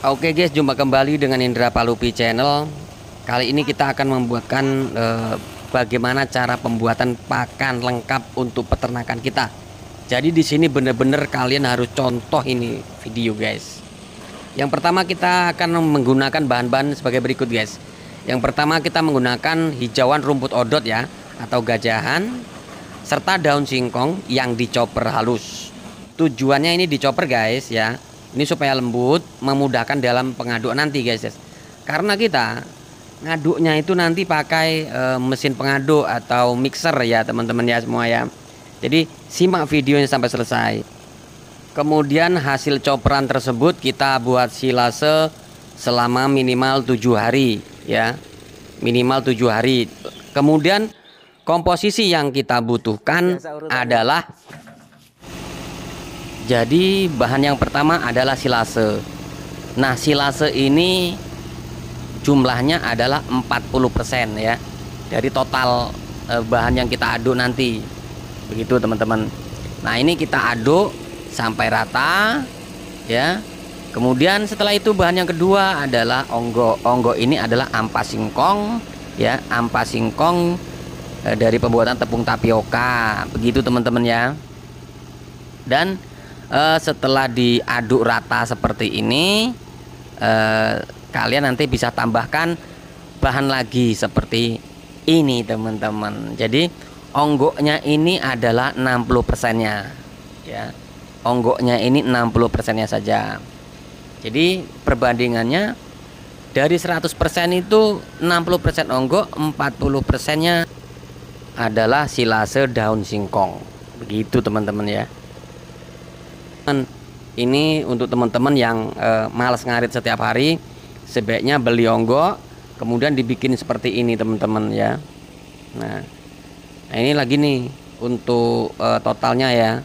Oke guys, jumpa kembali dengan Indra Palupi Channel. Kali ini kita akan membuatkan bagaimana cara pembuatan pakan lengkap untuk peternakan kita. Jadi di sini benar-benar kalian harus contoh ini video guys. Yang pertama kita akan menggunakan bahan-bahan sebagai berikut guys. Yang pertama kita menggunakan hijauan rumput odot ya, atau gajahan, serta daun singkong yang dicoper halus. Tujuannya ini dicoper guys ya. Ini supaya lembut, memudahkan dalam pengaduk nanti guys. Karena kita ngaduknya itu nanti pakai mesin pengaduk atau mixer ya teman-teman ya semua ya. Jadi simak videonya sampai selesai. Kemudian hasil coperan tersebut kita buat silase selama minimal 7 hari ya. Minimal 7 hari. Kemudian komposisi yang kita butuhkan adalah, jadi bahan yang pertama adalah silase. Nah silase ini jumlahnya adalah 40% ya dari total bahan yang kita aduk nanti. Begitu teman-teman. Nah ini kita aduk sampai rata ya. Kemudian setelah itu bahan yang kedua adalah onggo. Onggo ini adalah ampas singkong ya. Ampas singkong dari pembuatan tepung tapioka. Begitu teman-teman ya. Dan setelah diaduk rata seperti ini, kalian nanti bisa tambahkan bahan lagi seperti ini teman-teman. Jadi onggoknya ini adalah 60%-nya ya. Onggoknya ini 60%-nya saja. Jadi perbandingannya dari 100% itu 60% onggok, 40%-nya adalah silase daun singkong. Begitu teman-teman ya. Ini untuk teman-teman yang malas ngarit setiap hari, sebaiknya beli onggok kemudian dibikin seperti ini teman-teman ya. Nah ini lagi nih untuk totalnya ya.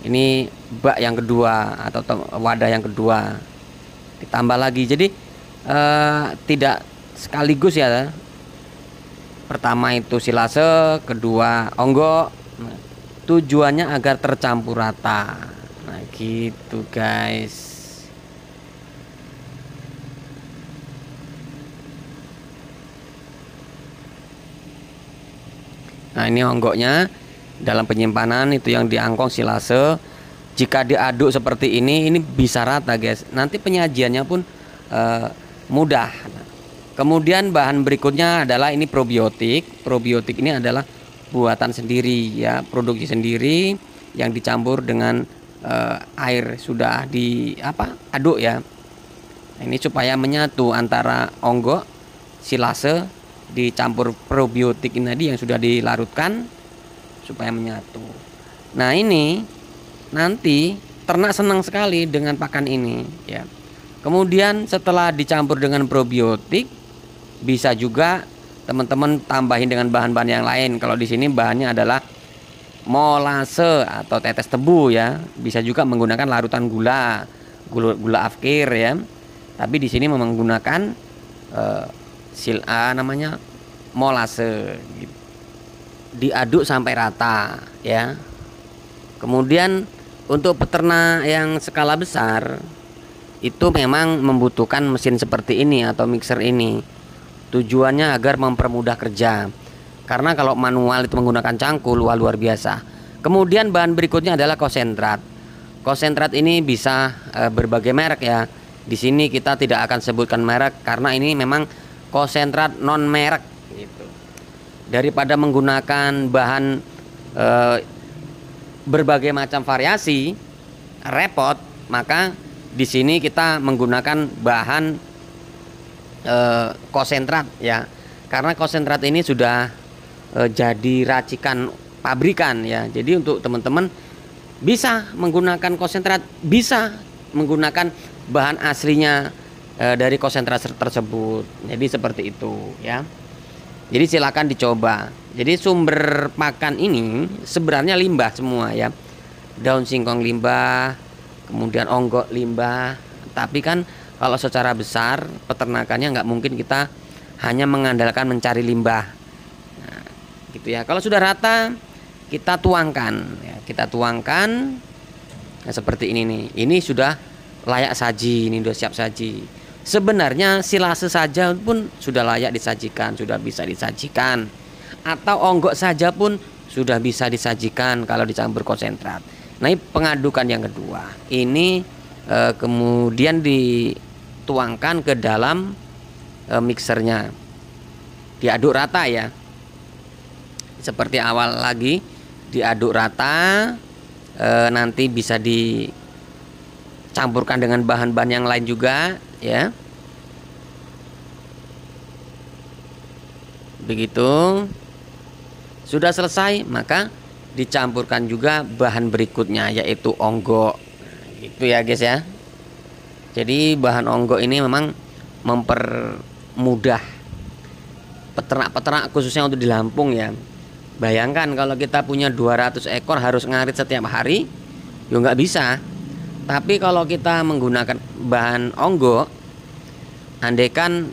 Ini bak yang kedua atau wadah yang kedua ditambah lagi. Jadi tidak sekaligus ya. Pertama itu silase, kedua onggok. Nah, tujuannya agar tercampur rata. Nah gitu guys. Nah ini onggoknya dalam penyimpanan itu yang diangkong silase. Jika diaduk seperti ini bisa rata guys. Nanti penyajiannya pun mudah. Kemudian bahan berikutnya adalah ini probiotik. Probiotik ini adalah buatan sendiri ya, produksi sendiri yang dicampur dengan air sudah aduk ya. Nah, ini supaya menyatu antara onggok, silase dicampur probiotik ini tadi yang sudah dilarutkan supaya menyatu. Nah ini nanti ternak senang sekali dengan pakan ini ya. Kemudian setelah dicampur dengan probiotik, bisa juga teman-teman tambahin dengan bahan-bahan yang lain. Kalau di sini bahannya adalah molase atau tetes tebu ya. Bisa juga menggunakan larutan gula afkir ya. Tapi di sini menggunakan namanya molase. Diaduk sampai rata ya. Kemudian untuk peternak yang skala besar itu memang membutuhkan mesin seperti ini atau mixer ini. Tujuannya agar mempermudah kerja. Karena kalau manual itu menggunakan cangkul luar biasa. Kemudian bahan berikutnya adalah konsentrat. Konsentrat ini bisa berbagai merek ya. Di sini kita tidak akan sebutkan merek karena ini memang konsentrat non merek gitu. Daripada menggunakan bahan berbagai macam variasi repot, maka di sini kita menggunakan bahan konsentrat ya. Karena konsentrat ini sudah jadi racikan pabrikan ya. Jadi untuk teman-teman bisa menggunakan konsentrat, bisa menggunakan bahan aslinya dari konsentrat tersebut. Jadi seperti itu ya. Jadi silakan dicoba. Jadi sumber pakan ini sebenarnya limbah semua ya. Daun singkong limbah, kemudian onggok limbah. Tapi kan kalau secara besar peternakannya nggak mungkin kita hanya mengandalkan mencari limbah. Nah, gitu ya. Kalau sudah rata kita tuangkan ya. Kita tuangkan. Nah, seperti ini nih. Ini sudah layak saji, ini udah siap saji. Sebenarnya silase saja pun sudah layak disajikan, sudah bisa disajikan. Atau onggok saja pun sudah bisa disajikan kalau dicampur konsentrat. Nah, ini pengadukan yang kedua. Ini kemudian dituangkan ke dalam mixernya. Diaduk rata ya. Seperti awal lagi, diaduk rata. Nanti bisa dicampurkan dengan bahan-bahan yang lain juga ya. Begitu. Sudah selesai, maka dicampurkan juga bahan berikutnya, yaitu onggok. Itu ya guys ya. Jadi bahan onggok ini memang mempermudah peternak-peternak khususnya untuk di Lampung ya. Bayangkan kalau kita punya 200 ekor harus ngarit setiap hari, ya nggak bisa. Tapi kalau kita menggunakan bahan onggok, andaikan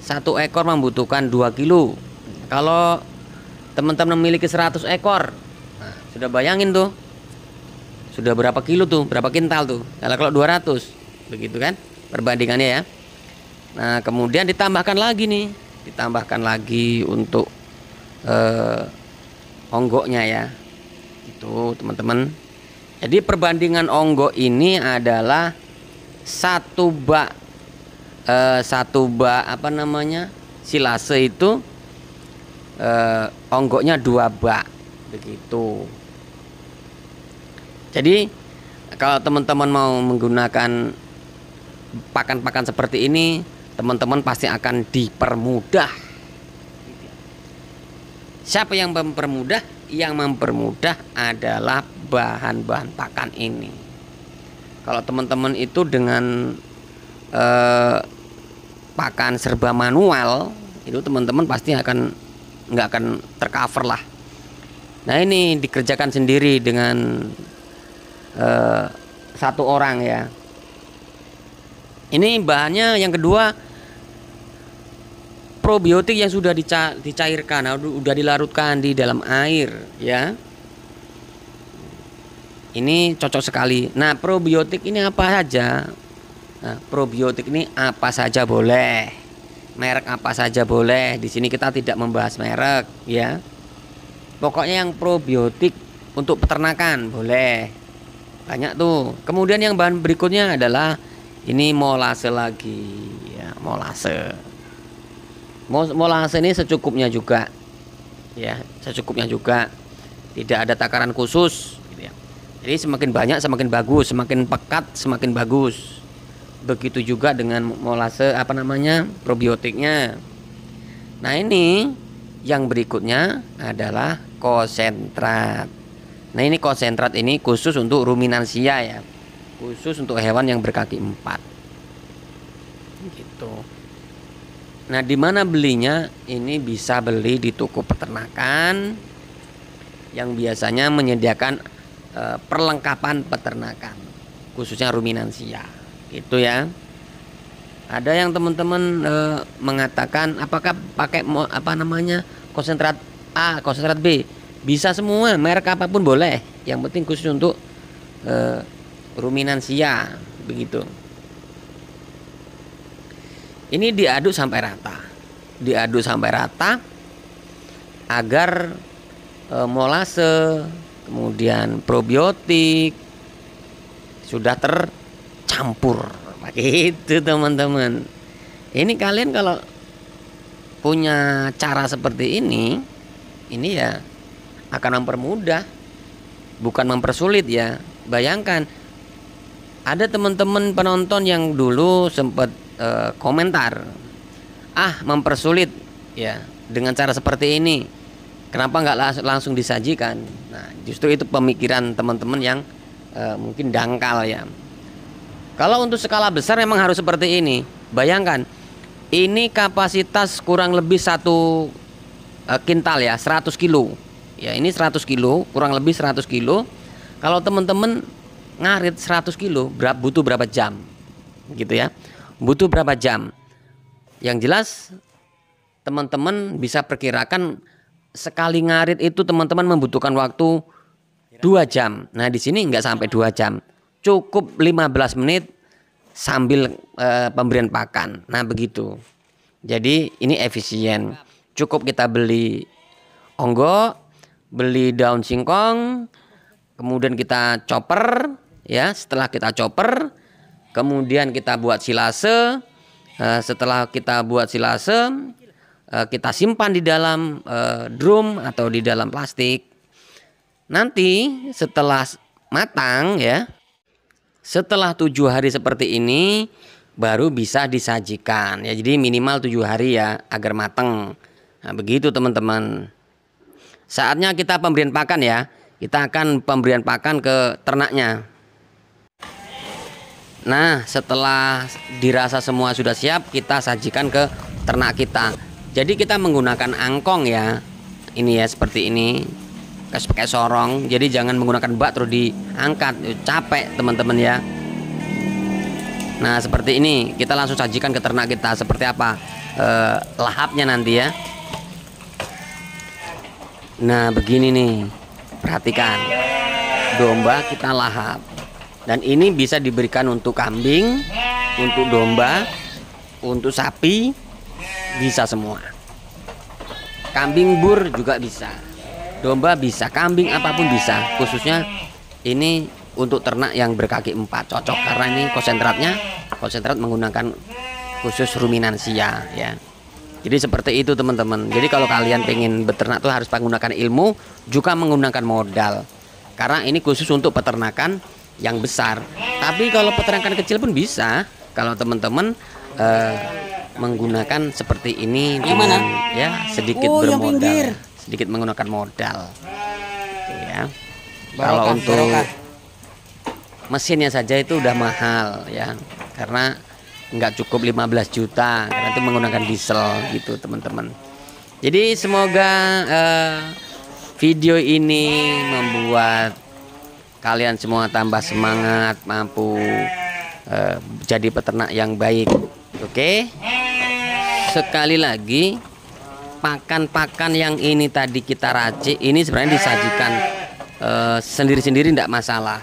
1 ekor membutuhkan 2 kilo. Kalau teman-teman memiliki 100 ekor, nah, sudah bayangin tuh, sudah berapa kilo tuh, berapa kintal tuh. Kalau 200, begitu kan perbandingannya ya. Nah, kemudian ditambahkan lagi nih, ditambahkan lagi untuk onggoknya ya. Itu teman-teman. Jadi perbandingan onggok ini adalah satu bak apa namanya silase itu onggoknya 2 bak begitu. Jadi kalau teman-teman mau menggunakan pakan-pakan seperti ini, teman-teman pasti akan dipermudah. Siapa yang mempermudah? Yang mempermudah adalah bahan-bahan pakan ini. Kalau teman-teman itu dengan pakan serba manual, itu teman-teman pasti nggak akan tercover lah. Nah, ini dikerjakan sendiri dengan 1 orang ya. Ini bahannya yang kedua, probiotik yang sudah dicairkan, sudah dilarutkan di dalam air ya. Ini cocok sekali. Nah, probiotik ini apa saja? Nah, probiotik ini apa saja boleh. Merek apa saja boleh. Di sini kita tidak membahas merek ya. Pokoknya yang probiotik untuk peternakan boleh. Banyak tuh. Kemudian yang bahan berikutnya adalah ini molase lagi ya, molase. Molase ini secukupnya juga ya, secukupnya juga. Tidak ada takaran khusus gitu ya. Jadi semakin banyak semakin bagus, semakin pekat semakin bagus. Begitu juga dengan molase apa namanya probiotiknya. Nah, ini yang berikutnya adalah konsentrat. Nah, ini konsentrat ini khusus untuk ruminansia ya, khusus untuk hewan yang berkaki 4 gitu. Nah, di mana belinya? Ini bisa beli di toko peternakan yang biasanya menyediakan perlengkapan peternakan khususnya ruminansia gitu ya. Ada yang teman-teman mengatakan apakah pakai apa namanya konsentrat A, konsentrat B, bisa semua, merek apapun boleh, yang penting khusus untuk ruminansia begitu. Ini diaduk sampai rata, diaduk sampai rata agar molase kemudian probiotik sudah tercampur begitu teman-teman. Ini kalian kalau punya cara seperti ini ya akan mempermudah, bukan mempersulit ya. Bayangkan ada teman-teman penonton yang dulu sempat komentar, mempersulit ya dengan cara seperti ini, kenapa nggak langsung disajikan. Nah, justru itu pemikiran teman-teman yang mungkin dangkal ya. Kalau untuk skala besar memang harus seperti ini. Bayangkan ini kapasitas kurang lebih 1 kintal ya, 100 kilo ya. Ini 100 kilo, kurang lebih 100 kilo. Kalau teman-teman ngarit 100 kilo butuh berapa jam gitu ya, butuh berapa jam. Yang jelas teman-teman bisa perkirakan sekali ngarit itu teman-teman membutuhkan waktu 2 jam. Nah, di sini nggak sampai 2 jam, cukup 15 menit sambil pemberian pakan. Nah begitu. Jadi ini efisien. Cukup kita beli onggo, beli daun singkong, kemudian kita chopper ya. Setelah kita chopper, kemudian kita buat silase. Setelah kita buat silase, kita simpan di dalam drum atau di dalam plastik. Nanti setelah matang ya, setelah 7 hari seperti ini baru bisa disajikan ya. Jadi minimal 7 hari ya agar matang. Nah begitu teman-teman. Saatnya kita pemberian pakan ya. Kita akan pemberian pakan ke ternaknya. Nah setelah dirasa semua sudah siap, kita sajikan ke ternak kita. Jadi kita menggunakan angkong ya. Ini ya seperti ini. Pakai sorong. Jadi jangan menggunakan bak terus diangkat. Capek teman-teman ya. Nah seperti ini kita langsung sajikan ke ternak kita. Seperti apa lahapnya nanti ya. Nah begini nih, perhatikan, domba kita lahap. Dan ini bisa diberikan untuk kambing, untuk domba, untuk sapi, bisa semua. Kambing bur juga bisa, domba bisa, kambing apapun bisa. Khususnya ini untuk ternak yang berkaki 4 cocok, karena ini konsentrat menggunakan khusus ruminansia ya. Jadi seperti itu teman-teman. Jadi kalau kalian pengen beternak tuh harus menggunakan ilmu, juga menggunakan modal. Karena ini khusus untuk peternakan yang besar. Tapi kalau peternakan kecil pun bisa. Kalau teman-teman menggunakan seperti ini dengan ya sedikit bermodal, sedikit menggunakan modal. Gitu ya. Kalau untuk mesinnya saja itu udah mahal ya. Karena nggak cukup 15 juta karena itu menggunakan diesel gitu teman-teman. Jadi semoga video ini membuat kalian semua tambah semangat, mampu jadi peternak yang baik. Oke. Sekali lagi, pakan-pakan yang ini tadi kita racik ini sebenarnya disajikan sendiri-sendiri tidak masalah.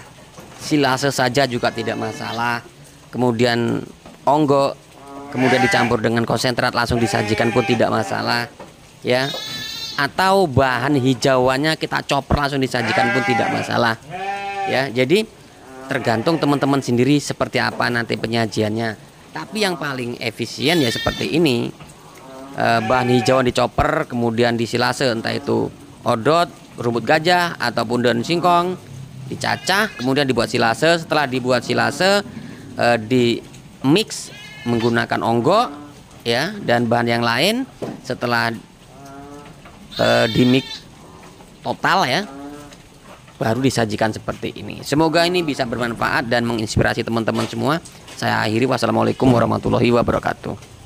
Silase saja juga tidak masalah. Kemudian onggo kemudian dicampur dengan konsentrat langsung disajikan pun tidak masalah ya. Atau bahan hijauannya kita chopper langsung disajikan pun tidak masalah ya. Jadi tergantung teman-teman sendiri seperti apa nanti penyajiannya. Tapi yang paling efisien ya seperti ini, bahan hijauan di chopper kemudian disilase, entah itu odot, rumput gajah ataupun daun singkong, dicacah kemudian dibuat silase. Setelah dibuat silase di mix menggunakan onggo ya dan bahan yang lain. Setelah di mix total ya, baru disajikan seperti ini. Semoga ini bisa bermanfaat dan menginspirasi teman-teman semua. Saya akhiri, wassalamualaikum warahmatullahi wabarakatuh.